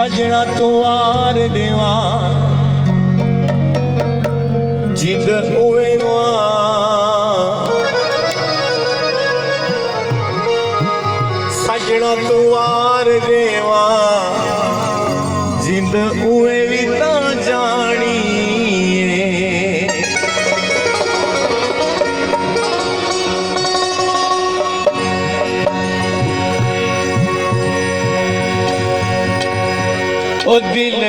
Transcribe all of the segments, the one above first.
सजना तू आर देवा जिंद उवे सजना तू आर देवा जिंद उवे भी ता जानी ओ दिल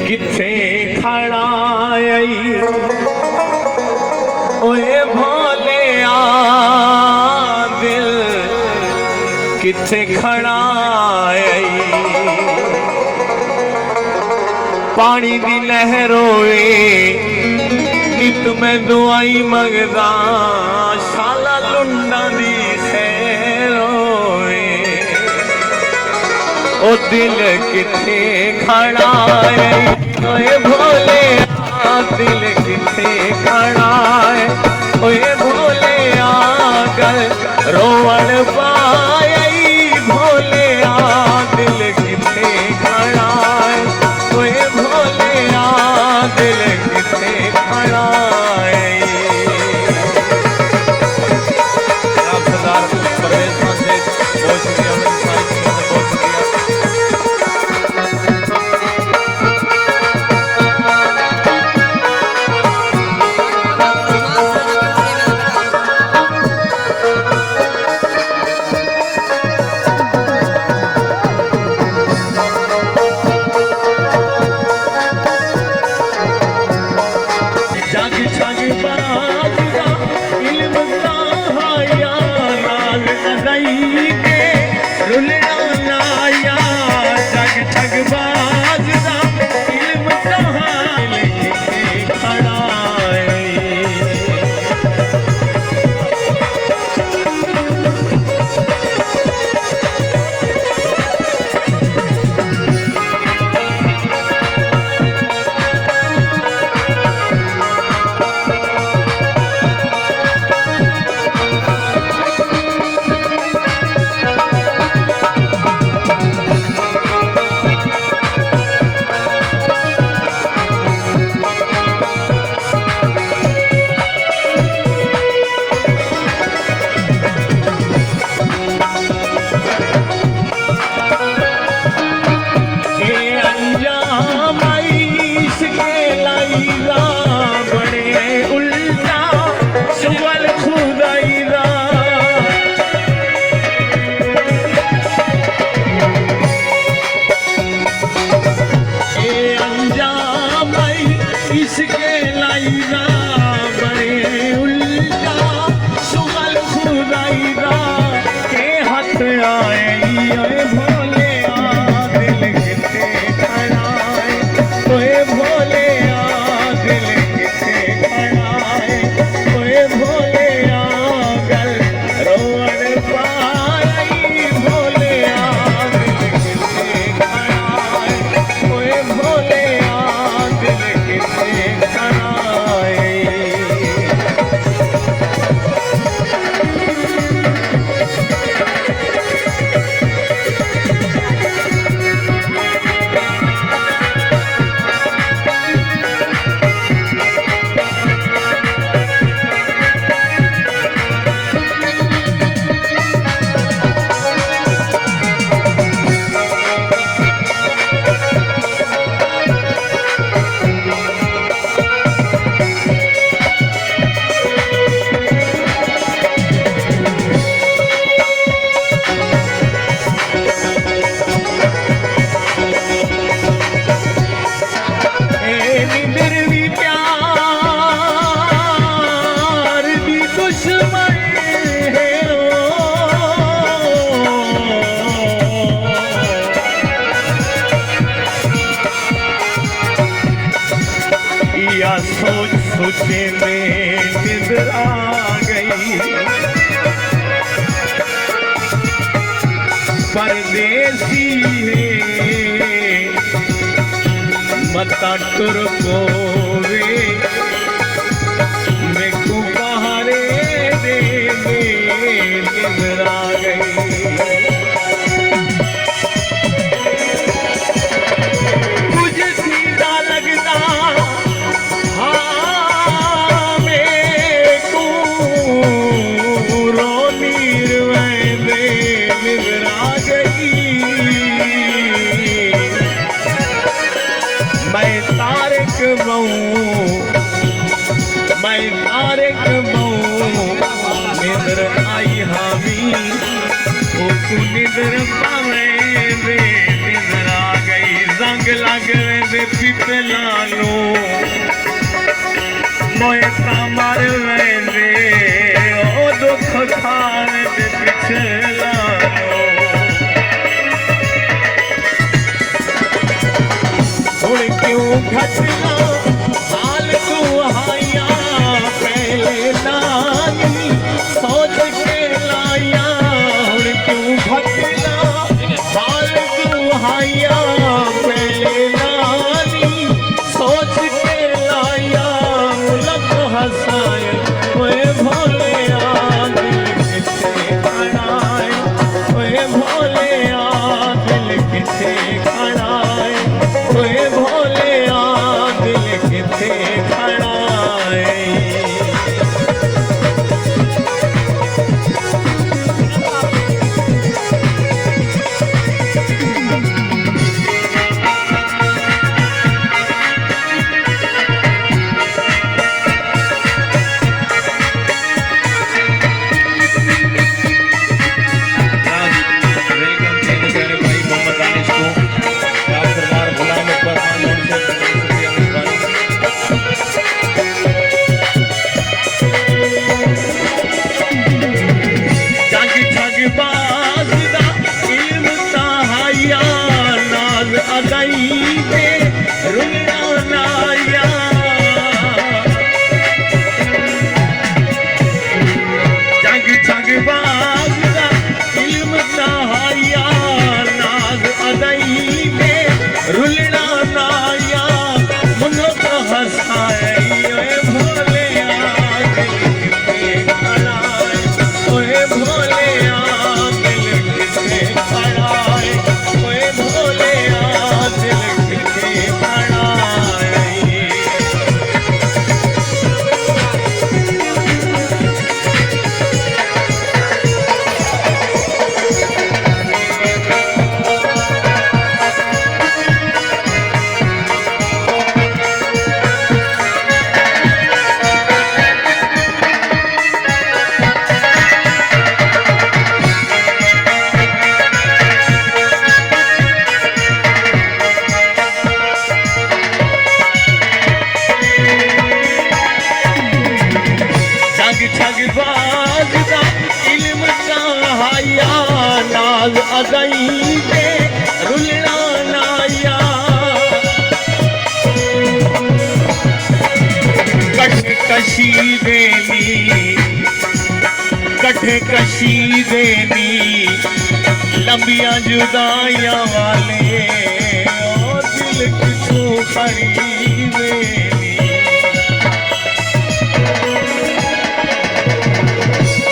किथे खड़ा ओए भोले दिल किथे खड़ा पानी दी लहर होए नित मैं दुआई मंगदा शाला लुंडा दी खैर होए ओ दिल किथे खड़ा ओए भोले दिल किथे खड़ा ओए भोले गल रोवण पाई भोले दिल किथे खड़ा ओए भोले दिल किथे खड़ा आप सरदार परवेश से बहुत शुक्रिया मेरी सारी टीम ने बहुत शुक्रिया। सोच सोचे में निंदर आ गई परदेसी है मता टुर पोवे मैं को बहारे दे निंदर आ गई नजर पावेंदे नजर आ गई जंग लग वेंदे पिपलानो मोए ता मर वेंदे ओ दुख खावेंदे पिछलानो हुण क्यों घटना हाल तू हाया पहले नानी सोच के लाया हुण क्यों घटना हाल तू हाया पहले नानी सोच के लाया मुलक हसाए ओए भोले दिल किथे खड़ाए ओए भोले दिल किथे खड़ाए ओए भोले दिल किथे खड़ाए कठे कशी देनी लंबिया जुदाइयां वाले ओ दिल किथों खरीदेनी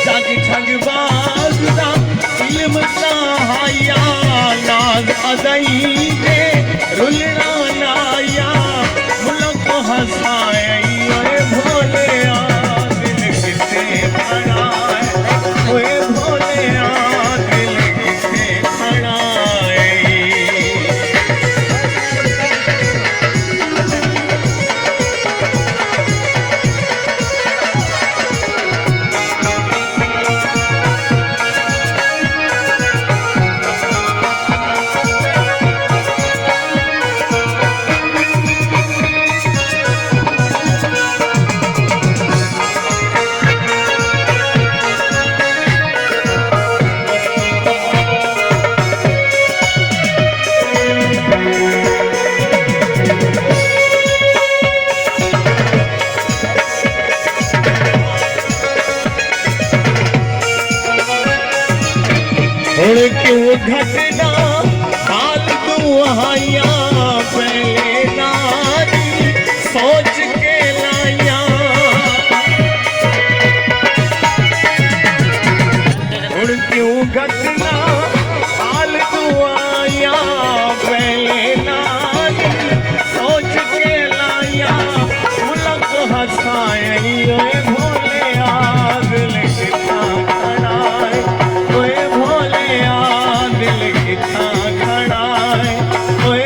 जग ठगबाज दा इल्म ता हाया नाज अदई दे रुलना नाया मुल्क हसाए ओए भोले दिल किथे खड़ाए ओए भोले दिल किथे खड़ाए क्यों घटना हाल दुआया पहले नारी सोच के लाया हुण क्यों घटना हाल दुआया पहले नारी सोच के लाया मुल्क हसाए ओए भोले दिल किथा खड़ाए ओए भोले दिल किथा खड़ाए ओए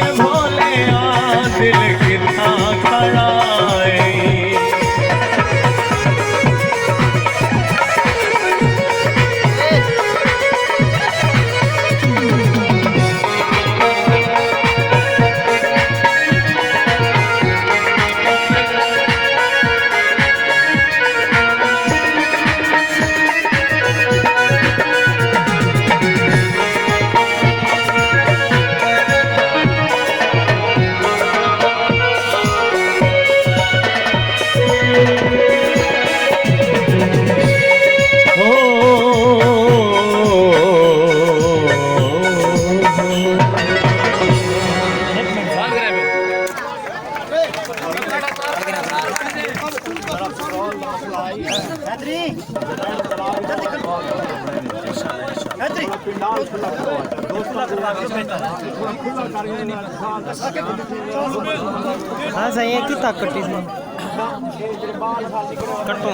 हाँ सही है कि तक कट्टी सी कट्टो